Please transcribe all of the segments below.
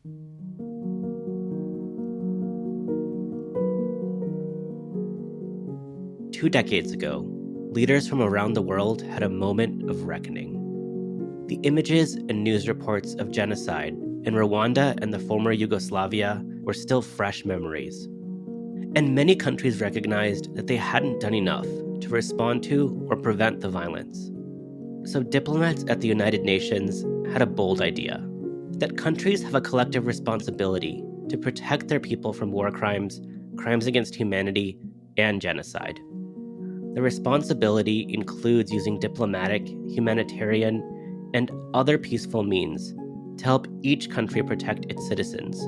Two decades ago, leaders from around the world had a moment of reckoning. The images and news reports of genocide in Rwanda and the former Yugoslavia were still fresh memories. And many countries recognized that they hadn't done enough to respond to or prevent the violence. So diplomats at the United Nations had a bold idea that countries have a collective responsibility to protect their people from war crimes, crimes against humanity, and genocide. The responsibility includes using diplomatic, humanitarian, and other peaceful means to help each country protect its citizens.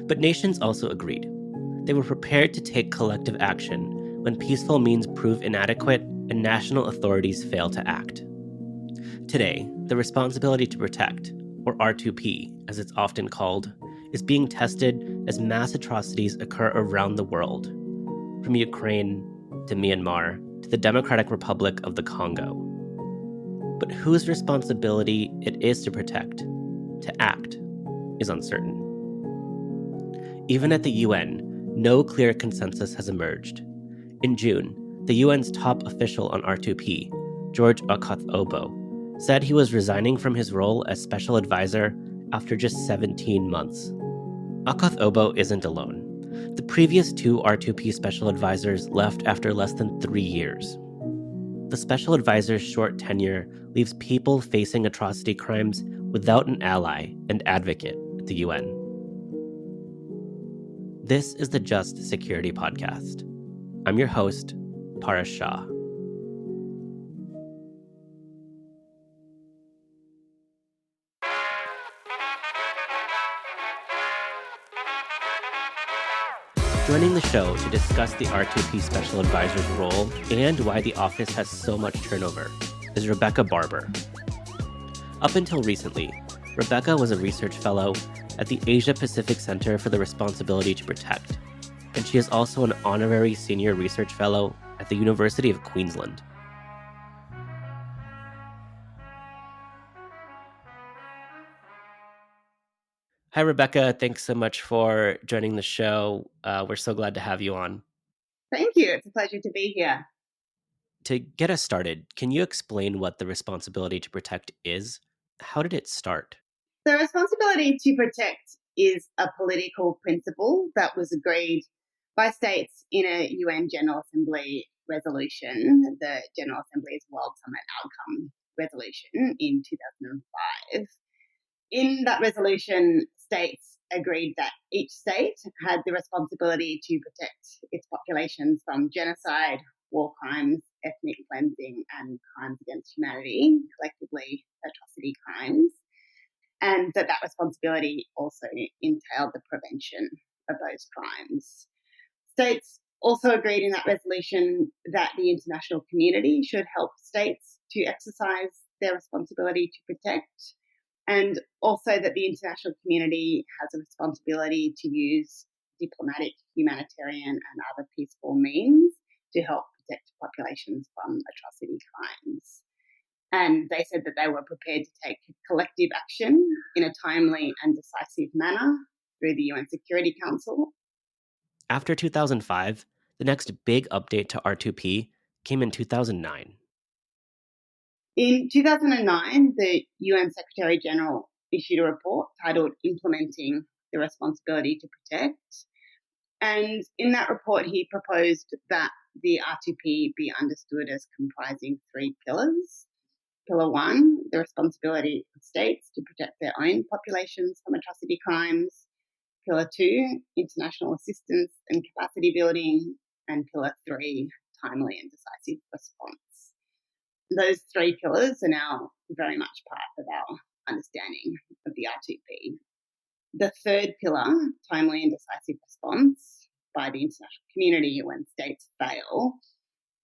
But nations also agreed. They were prepared to take collective action when peaceful means prove inadequate and national authorities fail to act. Today, the responsibility to protect, or R2P as it's often called, is being tested as mass atrocities occur around the world, from Ukraine to Myanmar to the Democratic Republic of the Congo. But whose responsibility it is to protect, to act, is uncertain. Even at the UN, no clear consensus has emerged. In June, the UN's top official on R2P, George Okoth-Obo, said he was resigning from his role as special advisor after just 17 months. Okoth-Obo isn't alone. The previous two R2P special advisors left after less than 3 years. The special advisor's short tenure leaves people facing atrocity crimes without an ally and advocate at the UN. This is the Just Security Podcast. I'm your host, Paras Shah. Joining the show to discuss the R2P Special Advisor's role and why the office has so much turnover is Rebecca Barber. Up until recently, Rebecca was a research fellow at the Asia Pacific Center for the Responsibility to Protect, and she is also an honorary senior research fellow at the University of Queensland. Hi, Rebecca. Thanks so much for joining the show. We're so glad to have you on. Thank you. It's a pleasure to be here. To get us started, can you explain what the responsibility to protect is? How did it start? The responsibility to protect is a political principle that was agreed by states in a UN General Assembly resolution, the General Assembly's World Summit Outcome resolution in 2005. In that resolution, states agreed that each state had the responsibility to protect its populations from genocide, war crimes, ethnic cleansing, and crimes against humanity, collectively atrocity crimes, and that responsibility also entailed the prevention of those crimes. States also agreed in that resolution that the international community should help states to exercise their responsibility to protect, and also that the international community has a responsibility to use diplomatic, humanitarian, and other peaceful means to help protect populations from atrocity crimes. And they said that they were prepared to take collective action in a timely and decisive manner through the UN Security Council. After 2005, the next big update to R2P came in 2009. In 2009, the UN Secretary General issued a report titled Implementing the Responsibility to Protect. And in that report, he proposed that the R2P be understood as comprising three pillars. Pillar 1, the responsibility of states to protect their own populations from atrocity crimes. Pillar 2, international assistance and capacity building. And Pillar 3, timely and decisive response. Those three pillars are now very much part of our understanding of the R2P. The third pillar, timely and decisive response by the international community when states fail,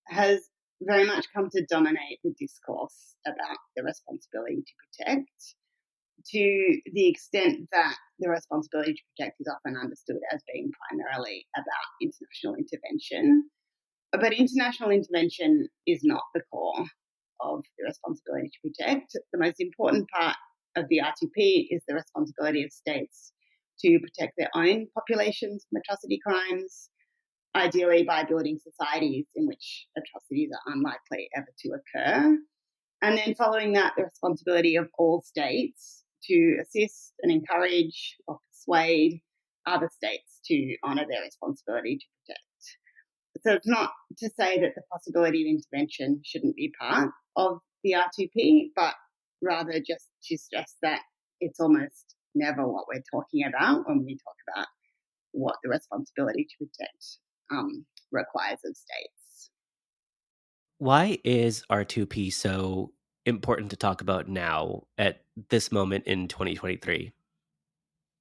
has very much come to dominate the discourse about the responsibility to protect, to the extent that the responsibility to protect is often understood as being primarily about international intervention. But international intervention is not the core of the responsibility to protect. The most important part of the R2P is the responsibility of states to protect their own populations from atrocity crimes, ideally by building societies in which atrocities are unlikely ever to occur. And then following that, the responsibility of all states to assist and encourage or persuade other states to honour their responsibility to protect. So it's not to say that the possibility of intervention shouldn't be part of the R2P, but rather just to stress that it's almost never what we're talking about when we talk about what the responsibility to protect requires of states. Why is R2P so important to talk about now at this moment in 2023?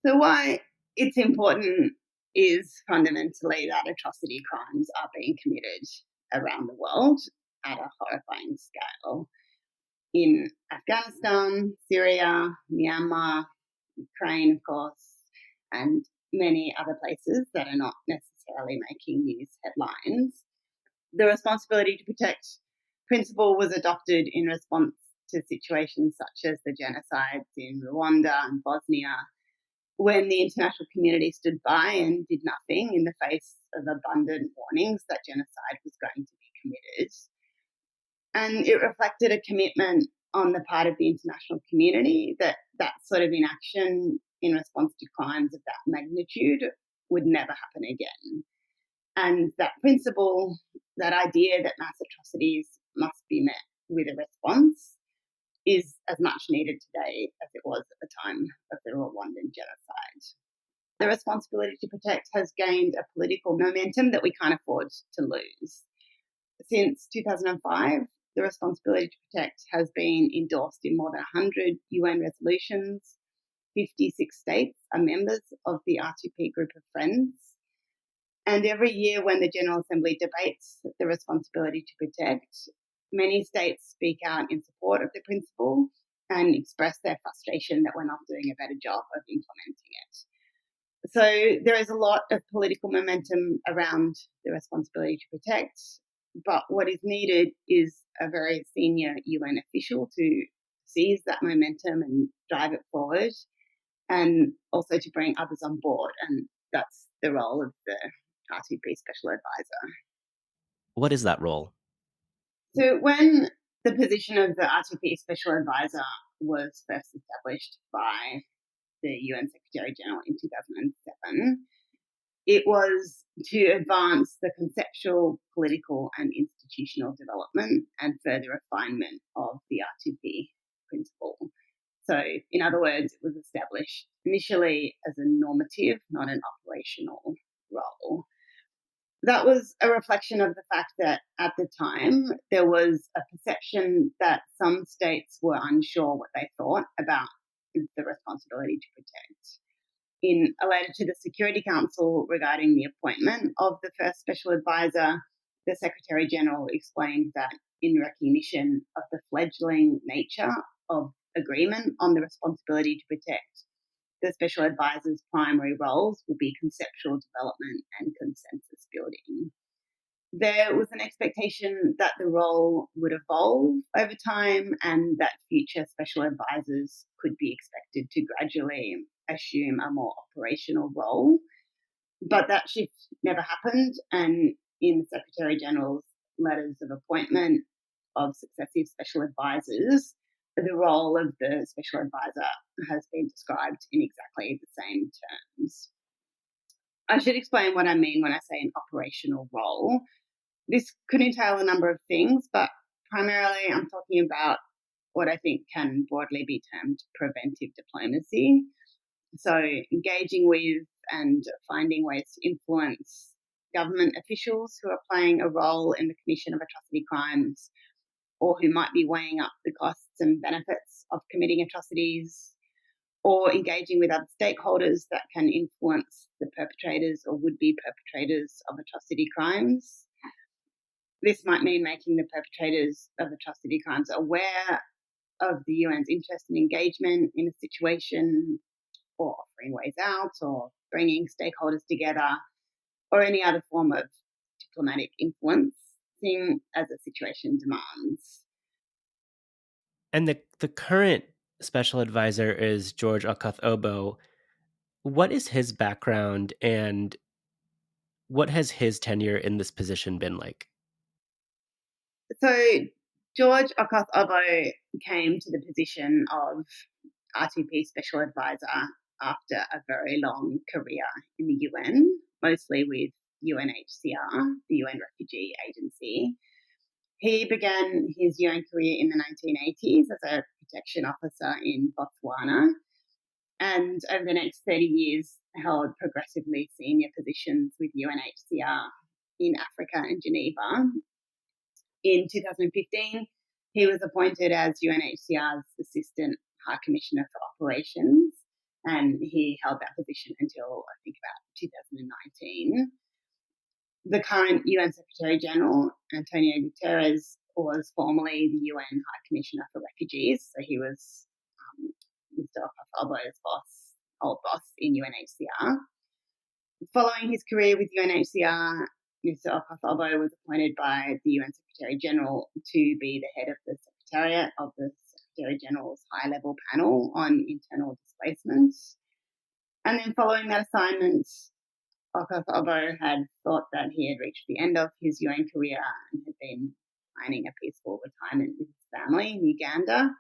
So why it's important is fundamentally that atrocity crimes are being committed around the world at a horrifying scale. In Afghanistan, Syria, Myanmar, Ukraine, of course, and many other places that are not necessarily making news headlines. The responsibility to protect principle was adopted in response to situations such as the genocides in Rwanda and Bosnia, when the international community stood by and did nothing in the face of abundant warnings that genocide was going to be committed. And it reflected a commitment on the part of the international community that that sort of inaction in response to crimes of that magnitude would never happen again. And that principle, that idea that mass atrocities must be met with a response, is as much needed today as it was at the time of the Rwandan genocide. The responsibility to protect has gained a political momentum that we can't afford to lose. Since 2005, the responsibility to protect has been endorsed in more than 100 UN resolutions. 56 states are members of the R2P group of friends. And every year, when the General Assembly debates the responsibility to protect, many states speak out in support of the principle and express their frustration that we're not doing a better job of implementing it. So there is a lot of political momentum around the responsibility to protect, but what is needed is a very senior UN official to seize that momentum and drive it forward, and also to bring others on board. And that's the role of the R2P Special Advisor. What is that role? So when the position of the R2P Special Advisor was first established by the UN Secretary General in 2007, it was to advance the conceptual, political, and institutional development and further refinement of the R2P principle. So, in other words, it was established initially as a normative, not an operational role. That was a reflection of the fact that at the time there was a perception that some states were unsure what they thought about the responsibility to protect. In a letter to the Security Council regarding the appointment of the first special advisor, the Secretary General explained that in recognition of the fledgling nature of agreement on the responsibility to protect, the special advisor's primary roles will be conceptual development and consensus building. There was an expectation that the role would evolve over time and that future special advisors could be expected to gradually assume a more operational role. But that shift never happened, and in the Secretary General's letters of appointment of successive special advisors, the role of the special advisor has been described in exactly the same terms. I should explain what I mean when I say an operational role. This could entail a number of things, but primarily I'm talking about what I think can broadly be termed preventive diplomacy. So, engaging with and finding ways to influence government officials who are playing a role in the commission of atrocity crimes or who might be weighing up the costs and benefits of committing atrocities, or engaging with other stakeholders that can influence the perpetrators or would-be perpetrators of atrocity crimes. This might mean making the perpetrators of atrocity crimes aware of the UN's interest and engagement in a situation, or offering ways out, or bringing stakeholders together, or any other form of diplomatic influencing as a situation demands. And the current special advisor is George Okoth Obo. What is his background and what has his tenure in this position been like? So George Okoth Obo came to the position of R2P Special Advisor after a very long career in the UN, mostly with UNHCR, the UN Refugee Agency. He began his UN career in the 1980s as a protection officer in Botswana, and over the next 30 years held progressively senior positions with UNHCR in Africa and Geneva. In 2015, he was appointed as UNHCR's Assistant High Commissioner for Operations, and he held that position until I think about 2019. The current UN Secretary General, Antonio Guterres, was formerly the UN High Commissioner for Refugees, so he was Mr. Okoth-Obo's old boss in UNHCR. Following his career with UNHCR, Mr. Okoth-Obo was appointed by the UN Secretary General to be the head of the Secretariat of the Secretary General's high-level panel on internal displacements. And then following that assignment, Okoth-Obo had thought that he had reached the end of his UN career and had been planning a peaceful retirement with his family in Uganda,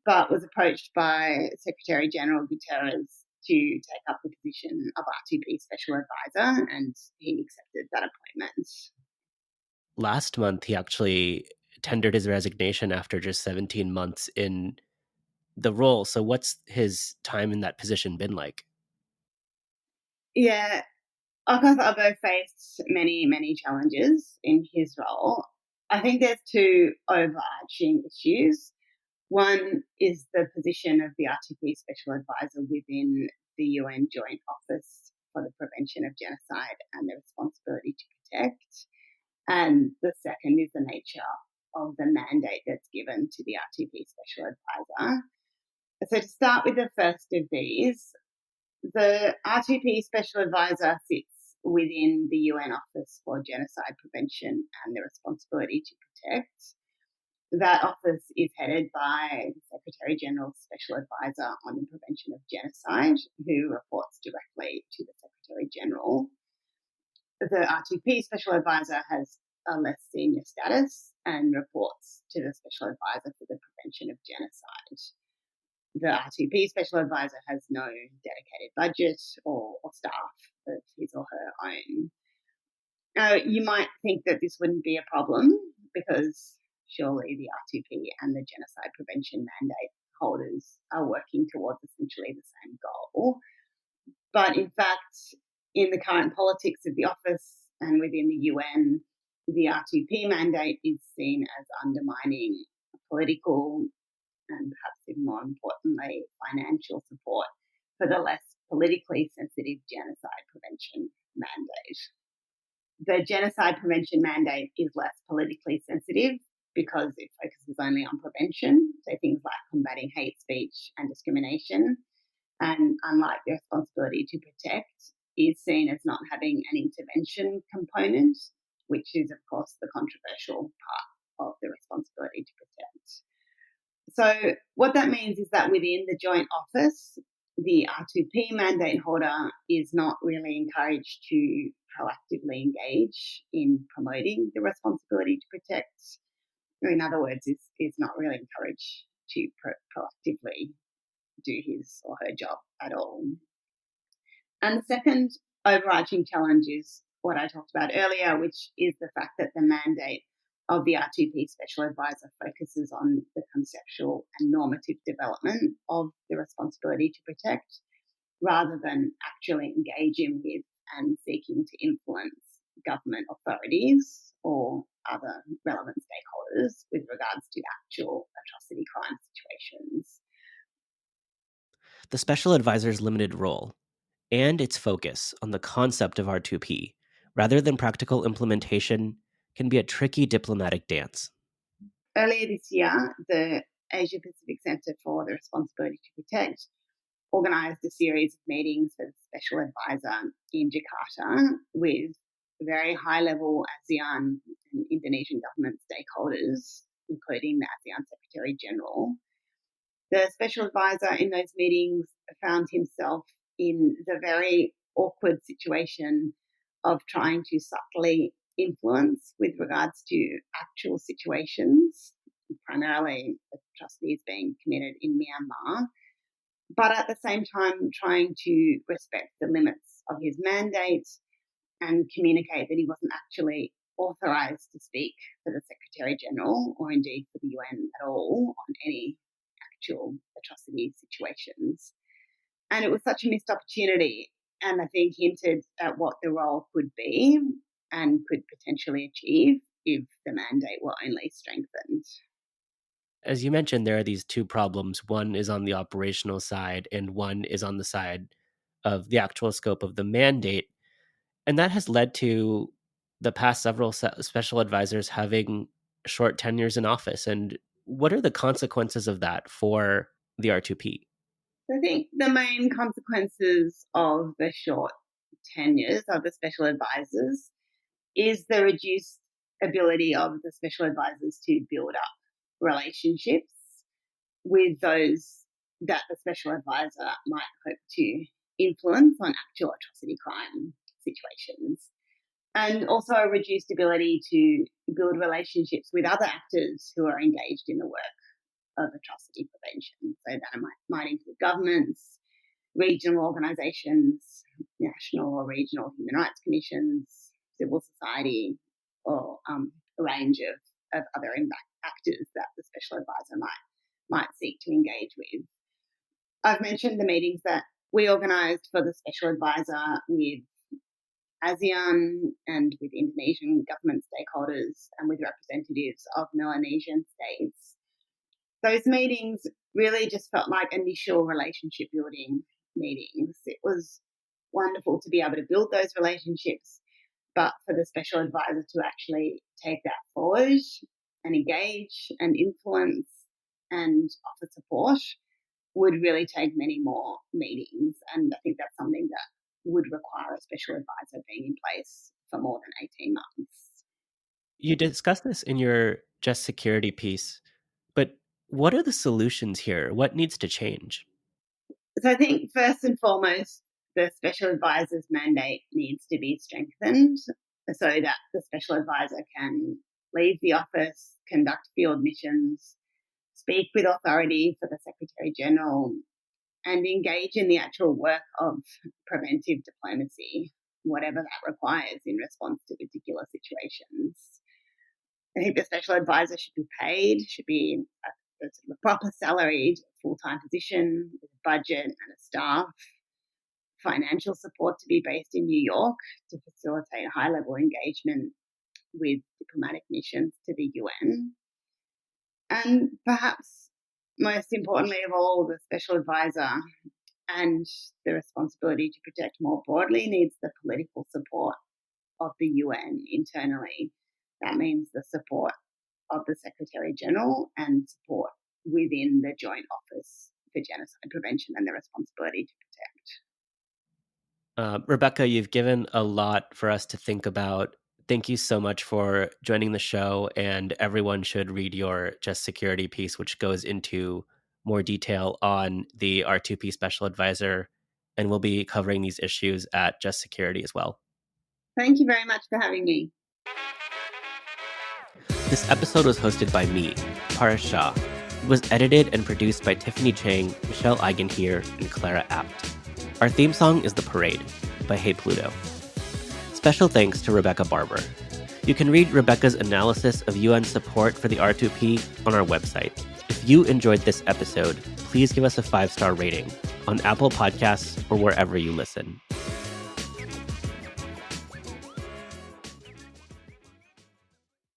but was approached by Secretary General Guterres to take up the position of R2P Special Advisor, and he accepted that appointment. Last month, he actually tendered his resignation after just 17 months in the role. So, what's his time in that position been like? Yeah, Okoth-Obo faced many challenges in his role. I think there's two overarching issues. One is the position of the R2P Special Advisor within the UN Joint Office for the Prevention of Genocide and the responsibility to protect. And the second is the nature of the mandate that's given to the R2P Special Advisor. So to start with the first of these, the R2P Special Advisor sits within the UN Office for Genocide Prevention and the Responsibility to Protect. That office is headed by the Secretary General's Special Advisor on the Prevention of Genocide, who reports directly to the Secretary General. The R2P Special Advisor has a less senior status and reports to the Special Advisor for the Prevention of Genocide. The R2P Special Advisor has no dedicated budget or staff of his or her own. Now, you might think that this wouldn't be a problem because surely the R2P and the genocide prevention mandate holders are working towards essentially the same goal. But in fact, in the current politics of the office and within the UN, the R2P mandate is seen as undermining political and perhaps even more importantly, financial support for the less politically sensitive genocide prevention mandate. The genocide prevention mandate is less politically sensitive because it focuses only on prevention, so things like combating hate speech and discrimination, and unlike the responsibility to protect, is seen as not having an intervention component, which is, of course, the controversial part of the responsibility to protect. So what that means is that within the joint office, the R2P mandate holder is not really encouraged to proactively engage in promoting the responsibility to protect. In other words, is not really encouraged to proactively do his or her job at all. And the second overarching challenge is what I talked about earlier, which is the fact that the mandate of the R2P Special Advisor focuses on the conceptual and normative development of the responsibility to protect, rather than actually engaging with and seeking to influence government authorities or other relevant stakeholders with regards to actual atrocity crime situations. The special advisor's limited role and its focus on the concept of R2P, rather than practical implementation, can be a tricky diplomatic dance. Earlier this year, the Asia Pacific Centre for the Responsibility to Protect organised a series of meetings for the Special Advisor in Jakarta with very high-level ASEAN and Indonesian government stakeholders, including the ASEAN Secretary General. The special advisor in those meetings found himself in the very awkward situation of trying to subtly influence with regards to actual situations, primarily atrocities being committed in Myanmar, but at the same time trying to respect the limits of his mandate and communicate that he wasn't actually authorised to speak for the Secretary General or indeed for the UN at all on any actual atrocity situations. And it was such a missed opportunity, and I think hinted at what the role could be and could potentially achieve if the mandate were only strengthened. As you mentioned, there are these two problems. One is on the operational side, and one is on the side of the actual scope of the mandate. And that has led to the past several special advisors having short tenures in office. And what are the consequences of that for the R2P? I think the main consequences of the short tenures of the special advisors is the reduced ability of the special advisors to build up relationships with those that the special advisor might hope to influence on actual atrocity crime situations. And also a reduced ability to build relationships with other actors who are engaged in the work of atrocity prevention. So that might include governments, regional organisations, national or regional human rights commissions, civil society, or a range of other actors that the special advisor might seek to engage with. I've mentioned the meetings that we organised for the special advisor with ASEAN and with Indonesian government stakeholders and with representatives of Melanesian states. Those meetings really just felt like initial relationship building meetings. It was wonderful to be able to build those relationships, but for the special advisor to actually take that forward and engage and influence and offer support would really take many more meetings. And I think that's something that would require a special advisor being in place for more than 18 months. You discussed this in your Just Security piece, but what are the solutions here? What needs to change? So I think first and foremost, the special advisor's mandate needs to be strengthened so that the special advisor can leave the office, conduct field missions, speak with authority for the Secretary General, and engage in the actual work of preventive diplomacy, whatever that requires in response to particular situations. I think the special advisor should be paid, should be a proper salaried full-time position with a budget and a staff, financial support to be based in New York to facilitate high-level engagement with diplomatic missions to the UN. And perhaps most importantly of all, the special advisor and the responsibility to protect more broadly needs the political support of the UN internally. That means the support of the Secretary General and support within the Joint Office for Genocide Prevention and the responsibility to protect. Rebecca, you've given a lot for us to think about. Thank you so much for joining the show, and everyone should read your Just Security piece, which goes into more detail on the R2P Special Advisor, and we'll be covering these issues at Just Security as well. Thank you very much for having me. This episode was hosted by me, Paras Shah. It was edited and produced by Tiffany Chang, Michelle Eigenhier, and Clara Apt. Our theme song is The Parade by Hey Pluto. Special thanks to Rebecca Barber. You can read Rebecca's analysis of UN support for the R2P on our website. If you enjoyed this episode, please give us a 5-star rating on Apple Podcasts or wherever you listen.